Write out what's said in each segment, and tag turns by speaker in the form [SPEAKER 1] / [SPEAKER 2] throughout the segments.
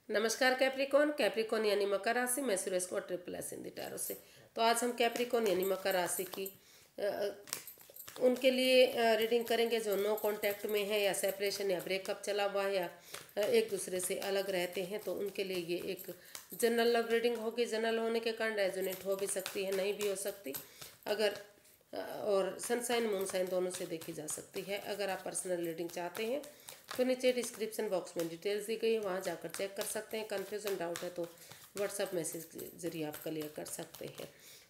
[SPEAKER 1] नमस्कार Capricorn. Capricorn यानी मकर राशि। मैं सुरेश को ट्रिपल एस हिंदी टैरो से। तो आज हम कैप्रिकॉन यानी मकर राशि की उनके लिए रीडिंग करेंगे जो नो कांटेक्ट में है या सेपरेशन या ब्रेकअप चला हुआ है या एक दूसरे से अलग रहते हैं। तो उनके लिए ये एक जनरल लव रीडिंग होगी। जनरल होने के कारण रेजोनेट हो भी सकती है, नहीं भी हो सकती। अगर और सनसाइन मूनसाइन दोनों से देखी जा सकती है। अगर आप पर्सनल रीडिंग चाहते हैं तो नीचे डिस्क्रिप्शन बॉक्स में डिटेल्स दी गई है, वहाँ जाकर चेक कर सकते हैं। कन्फ्यूजन डाउट है तो व्हाट्सएप मैसेज के जरिए आप क्लियर कर सकते हैं।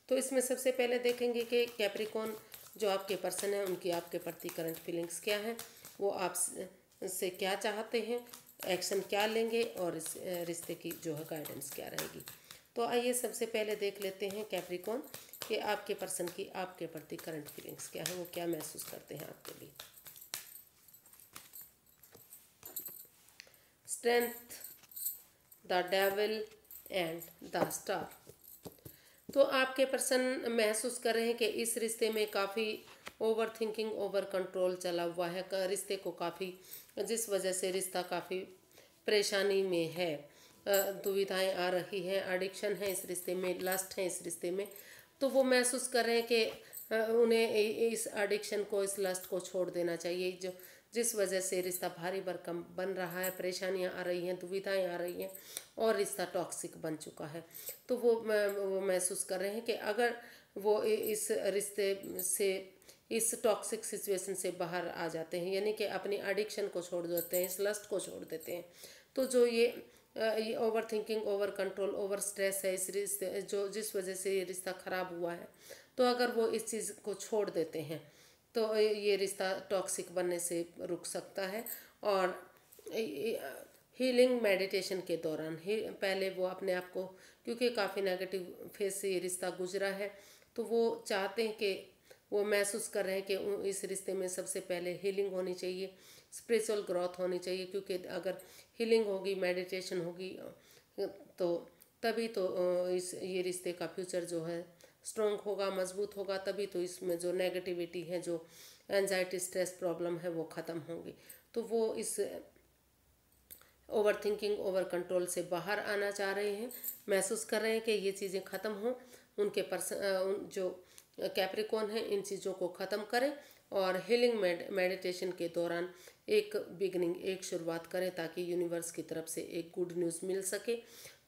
[SPEAKER 1] तो इसमें सबसे पहले देखेंगे कि कैप्रिकॉन जो आपके पर्सन है उनकी आपके प्रति करंट फीलिंग्स क्या हैं, वो आप से क्या चाहते हैं, एक्शन क्या लेंगे और इस रिश्ते की जो है गाइडेंस क्या रहेगी। तो आइए सबसे पहले देख लेते हैं कैप्रिकॉन कि आपके पर्सन की आपके प्रति करंट फीलिंग्स क्या है, वो क्या महसूस करते हैं आपके लिए। Strength, the devil and the star. तो आपके पर्सन महसूस कर रहे हैं कि इस रिश्ते में काफ़ी ओवर थिंकिंग, ओवर कंट्रोल चला हुआ है। रिश्ते को काफ़ी, जिस वजह से रिश्ता काफ़ी परेशानी में है। दुविधाएं आ रही हैं, एडिक्शन है इस रिश्ते में, लस्ट है इस रिश्ते में। तो वो महसूस कर रहे हैं कि उन्हें इस एडिक्शन को, इस लस्ट को छोड़ देना चाहिए, जो जिस वजह से रिश्ता भारी भरकम बन रहा है, परेशानियां आ रही हैं, दुविधाएं आ रही हैं और रिश्ता टॉक्सिक बन चुका है। तो वो महसूस कर रहे हैं कि अगर वो इस रिश्ते से, इस टॉक्सिक सिचुएशन से बाहर आ जाते हैं, यानी कि अपनी एडिक्शन को छोड़ देते हैं, इस लस्ट को छोड़ देते हैं, तो जो ये over thinking, over control, over stress है इस रिश्ते, जो जिस वजह से ये रिश्ता खराब हुआ है, तो अगर वो इस चीज़ को छोड़ देते हैं तो ये रिश्ता टॉक्सिक बनने से रुक सकता है। और हीलिंग मेडिटेशन के दौरान ही पहले वो अपने आप को, क्योंकि काफ़ी नेगेटिव फेज से ये रिश्ता गुजरा है, तो वो चाहते हैं कि वो महसूस कर रहे हैं कि इस रिश्ते में सबसे पहले हीलिंग होनी चाहिए, स्पिरिचुअल ग्रोथ होनी चाहिए। क्योंकि अगर हीलिंग होगी, मेडिटेशन होगी, तो तभी तो इस ये रिश्ते का फ्यूचर जो है स्ट्रॉन्ग होगा, मजबूत होगा। तभी तो इसमें जो नेगेटिविटी है, जो एंजाइटी, स्ट्रेस प्रॉब्लम है, वो ख़त्म होंगी। तो वो इस ओवर थिंकिंग, ओवर कंट्रोल से बाहर आना चाह रहे हैं, महसूस कर रहे हैं कि ये चीज़ें ख़त्म हों। उनके जो कैप्रिकॉन है इन चीज़ों को ख़त्म करें और हीलिंग मेडिटेशन के दौरान एक बिगनिंग, एक शुरुआत करें, ताकि यूनिवर्स की तरफ से एक गुड न्यूज़ मिल सके,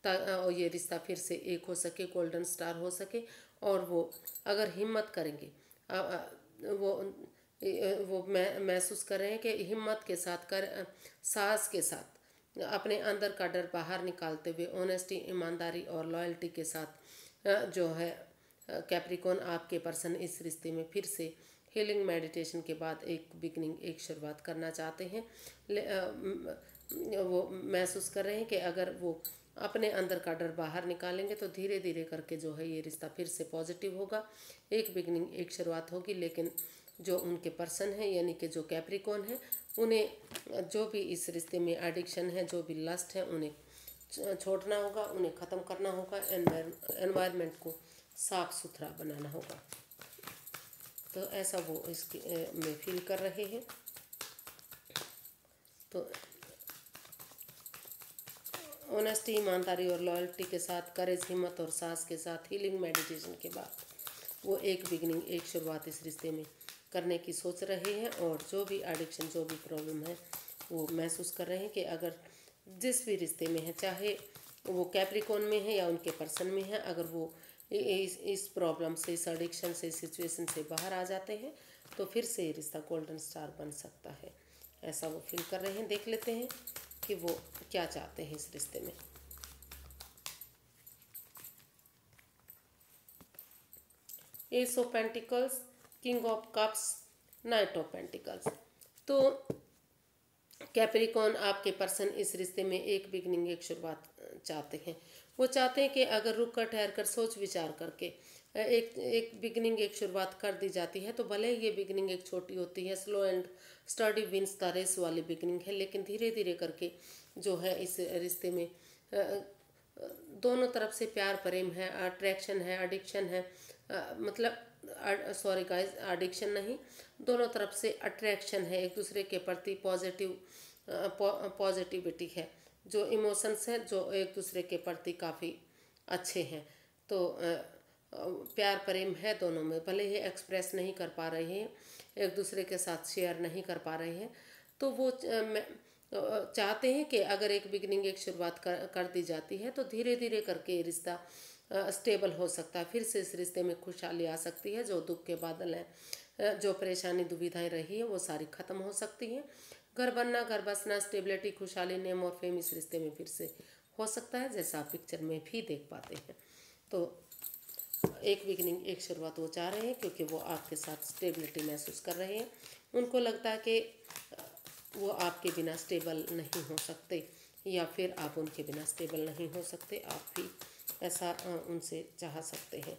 [SPEAKER 1] और ये रिश्ता फिर से एक हो सके, गोल्डन स्टार हो सके। और वो अगर हिम्मत करेंगे, वो महसूस कर रहे हैं कि हिम्मत के साथ, साहस के साथ, अपने अंदर का डर बाहर निकालते हुए, ऑनेस्टी, ईमानदारी और लॉयल्टी के साथ जो है कैप्रिकॉन आपके पर्सन इस रिश्ते में फिर से हीलिंग मेडिटेशन के बाद एक बिगनिंग, एक शुरुआत करना चाहते हैं। वो महसूस कर रहे हैं कि अगर वो अपने अंदर का डर बाहर निकालेंगे तो धीरे धीरे करके जो है ये रिश्ता फिर से पॉजिटिव होगा, एक बिगनिंग, एक शुरुआत होगी। लेकिन जो उनके पर्सन है यानी कि जो कैप्रिकॉन है, उन्हें जो भी इस रिश्ते में एडिक्शन है, जो भी लस्ट है, उन्हें छोड़ना होगा, उन्हें ख़त्म करना होगा, एनवायरनमेंट को साफ सुथरा बनाना होगा। तो ऐसा वो इसके में फील कर रहे हैं। तो ऑनेस्टी, ईमानदारी और लॉयल्टी के साथ, करेज, हिम्मत और साहस के साथ हीलिंग मेडिटेशन के बाद वो एक बिगनिंग, एक शुरुआत इस रिश्ते में करने की सोच रहे हैं। और जो भी एडिक्शन, जो भी प्रॉब्लम है, वो महसूस कर रहे हैं कि अगर जिस भी रिश्ते में है, चाहे वो कैप्रिकॉन में है या उनके पर्सन में है, अगर वो इस प्रॉब्लम से, इस एडिक्शन से, इस सिचुएशन से बाहर आ जाते हैं तो फिर से ये रिश्ता गोल्डन स्टार बन सकता है। ऐसा वो फील कर रहे हैं। देख लेते हैं कि वो क्या चाहते हैं इस रिश्ते में। S of pentacles, king of cups, night of pentacles. तो कैप्रिकॉन आपके पर्सन इस रिश्ते में एक बिगनिंग, एक शुरुआत चाहते हैं। वो चाहते हैं कि अगर रुक कर, ठहर कर, सोच विचार करके एक बिगनिंग, एक शुरुआत कर दी जाती है, तो भले ये बिगनिंग एक छोटी होती है, slow and steady wins the race वाली बिगनिंग है, लेकिन धीरे धीरे करके जो है इस रिश्ते में दोनों तरफ से प्यार प्रेम है, अट्रैक्शन है, एडिक्शन है, मतलब सॉरी गाइस, एडिक्शन नहीं, दोनों तरफ से अट्रैक्शन है, एक दूसरे के प्रति पॉजिटिविटी है। जो इमोशंस हैं जो एक दूसरे के प्रति काफ़ी अच्छे हैं। तो प्यार प्रेम है दोनों में, भले ही एक्सप्रेस नहीं कर पा रहे हैं, एक दूसरे के साथ शेयर नहीं कर पा रहे हैं, तो वो चाहते हैं कि अगर एक बिगनिंग, एक शुरुआत कर दी जाती है तो धीरे धीरे करके रिश्ता स्टेबल हो सकता है। फिर से इस रिश्ते में खुशहाली आ सकती है। जो दुख के बादल हैं, जो परेशानी दुविधाएं रही है, वो सारी ख़त्म हो सकती हैं। घर बनना, घर बसना, स्टेबिलिटी, खुशहाली, नेम और फेम इस रिश्ते में फिर से हो सकता है, जैसा आप पिक्चर में भी देख पाते हैं। तो एक बिगनिंग, एक शुरुआत वो चाह रहे हैं क्योंकि वो आपके साथ स्टेबिलिटी महसूस कर रहे हैं। उनको लगता है कि वो आपके बिना स्टेबल नहीं हो सकते, या फिर आप उनके बिना स्टेबल नहीं हो सकते। आप भी ऐसा उनसे चाह सकते हैं।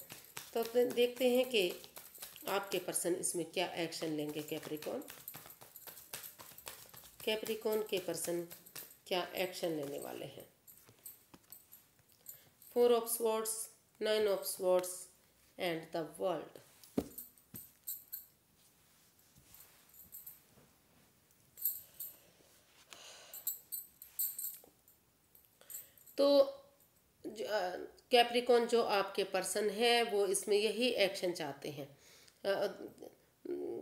[SPEAKER 1] तो देखते हैं कि आपके पर्सन इसमें क्या एक्शन लेंगे। कैप्रिकॉर्न, कैप्रिकॉर्न के पर्सन क्या एक्शन लेने वाले हैं। 4 of swords, 9 of swords and the world. तो कैप्रिकॉर्न जो आपके पर्सन है वो इसमें यही एक्शन चाहते हैं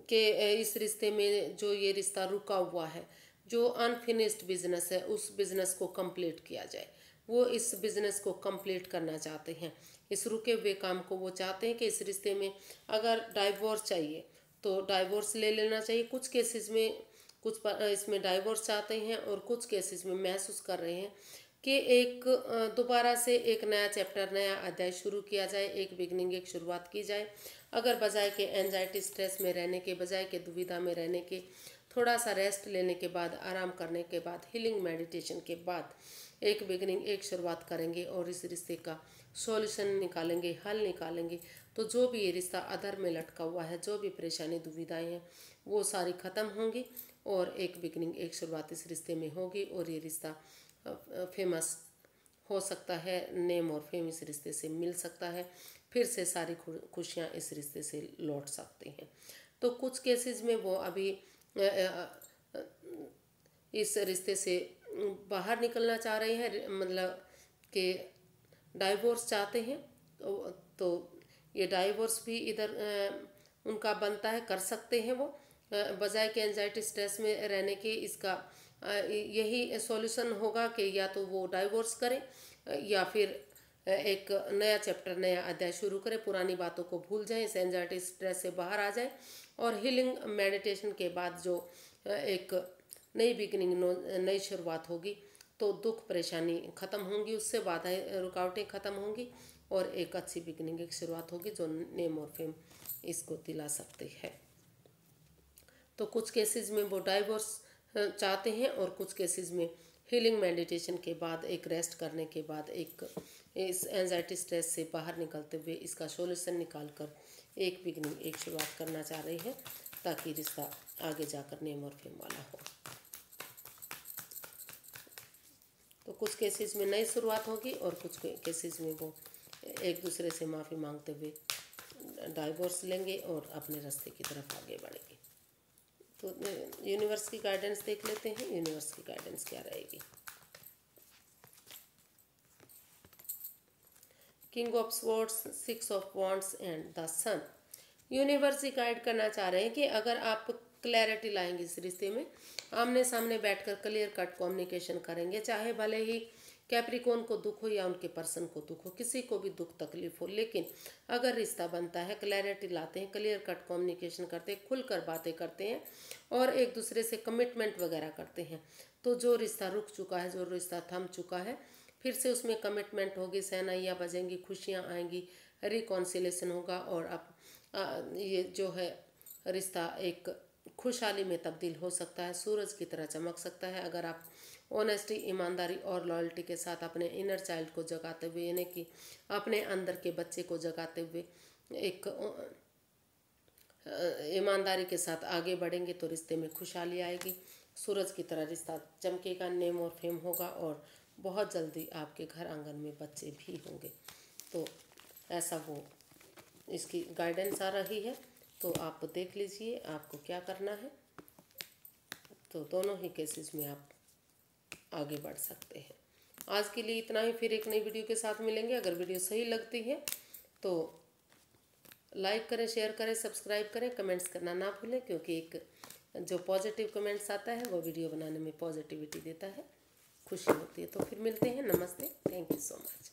[SPEAKER 1] कि इस रिश्ते में जो ये रिश्ता रुका हुआ है, जो अनफिनिश्ड बिजनेस है, उस बिजनेस को कंप्लीट किया जाए। वो इस बिजनेस को कंप्लीट करना चाहते हैं। इस रुके हुए काम को वो चाहते हैं कि इस रिश्ते में अगर डाइवोर्स चाहिए तो डाइवोर्स ले लेना चाहिए। कुछ केसेस में इसमें डाइवोर्स चाहते हैं और कुछ केसेस में महसूस कर रहे हैं कि एक दोबारा से एक नया चैप्टर, नया अध्याय शुरू किया जाए, एक बिगनिंग, एक शुरुआत की जाए। अगर बजाय के एंजाइटी, स्ट्रेस में रहने के, बजाय के दुविधा में रहने के, थोड़ा सा रेस्ट लेने के बाद, आराम करने के बाद, हीलिंग मेडिटेशन के बाद एक बिगनिंग, एक शुरुआत करेंगे और इस रिश्ते का सॉल्यूशन निकालेंगे, हल निकालेंगे। तो जो भी ये रिश्ता अधर में लटका हुआ है, जो भी परेशानी दुविधाएं हैं, वो सारी ख़त्म होंगी और एक बिगनिंग, एक शुरुआत इस रिश्ते में होगी और ये रिश्ता फेमस हो सकता है। नेम और फेम इस रिश्ते से मिल सकता है। फिर से सारी खुशियाँ इस रिश्ते से लौट सकती हैं। तो कुछ केसेस में वो अभी इस रिश्ते से बाहर निकलना चाह रहे हैं, मतलब कि डाइवोर्स चाहते हैं। तो ये डाइवोर्स भी इधर उनका बनता है, कर सकते हैं वो। बजाय के एंजाइटी, स्ट्रेस में रहने के, इसका यही सॉल्यूशन होगा कि या तो वो डाइवोर्स करें या फिर एक नया चैप्टर, नया अध्याय शुरू करें। पुरानी बातों को भूल जाएं, इस एंजाइटी, स्ट्रेस से बाहर आ जाएं और हीलिंग मेडिटेशन के बाद जो एक नई बिगिनिंग, नई शुरुआत होगी, तो दुख परेशानी ख़त्म होंगी, उससे बाधाएं, रुकावटें ख़त्म होंगी और एक अच्छी बिगिनिंग, एक शुरुआत होगी जो नेम और फेम इसको दिला सकती है। तो कुछ केसेस में वो डाइवोर्स चाहते हैं और कुछ केसेस में हीलिंग मेडिटेशन के बाद, एक रेस्ट करने के बाद, एक इस एंजाइटी, स्ट्रेस से बाहर निकलते हुए इसका सॉल्यूशन निकाल कर एक बिगनिंग, एक शुरुआत करना चाह रहे हैं ताकि रिश्ता आगे जाकर नेम और फेम वाला हो। तो कुछ केसेस में नई शुरुआत होगी और कुछ केसेस में वो एक दूसरे से माफ़ी मांगते हुए डाइवोर्स लेंगे और अपने रास्ते की तरफ आगे बढ़ेंगे। तो यूनिवर्स की गाइडेंस देख लेते हैं। यूनिवर्स की गाइडेंस क्या रहेगी। King of swords, 6 of wands and the sun. Universe ही गाइड करना चाह रहे हैं कि अगर आप क्लैरिटी लाएंगे इस रिश्ते में, आमने सामने बैठकर क्लियर कट कम्युनिकेशन करेंगे, चाहे भले ही कैप्रिकॉर्न को दुख हो या उनके पर्सन को दुख हो, किसी को भी दुख तकलीफ हो, लेकिन अगर रिश्ता बनता है, क्लैरिटी लाते हैं, क्लियर कट कम्युनिकेशन करते हैं, खुलकर बातें करते हैं और एक दूसरे से कमिटमेंट वगैरह करते हैं, तो जो रिश्ता रुक चुका है, जो रिश्ता थम चुका है, फिर से उसमें कमिटमेंट होगी, शहनाइयाँ बजेंगी, खुशियाँ आएंगी, रिकॉन्सिलेशन होगा और अब ये जो है रिश्ता एक खुशहाली में तब्दील हो सकता है, सूरज की तरह चमक सकता है। अगर आप ऑनेस्टी, ईमानदारी और लॉयल्टी के साथ अपने इनर चाइल्ड को जगाते हुए, यानी कि अपने अंदर के बच्चे को जगाते हुए एक ईमानदारी के साथ आगे बढ़ेंगे तो रिश्ते में खुशहाली आएगी, सूरज की तरह रिश्ता चमकेगा, नेम और फेम होगा और बहुत जल्दी आपके घर आंगन में बच्चे भी होंगे। तो ऐसा वो इसकी गाइडेंस आ रही है। तो आप देख लीजिए आपको क्या करना है। तो दोनों ही केसेस में आप आगे बढ़ सकते हैं। आज के लिए इतना ही, फिर एक नई वीडियो के साथ मिलेंगे। अगर वीडियो सही लगती है तो लाइक करें, शेयर करें, सब्सक्राइब करें, कमेंट्स करना ना भूलें, क्योंकि एक जो पॉजिटिव कमेंट्स आता है वो वीडियो बनाने में पॉजिटिविटी देता है, खुशी होती है। तो फिर मिलते हैं। नमस्ते, थैंक यू सो मच।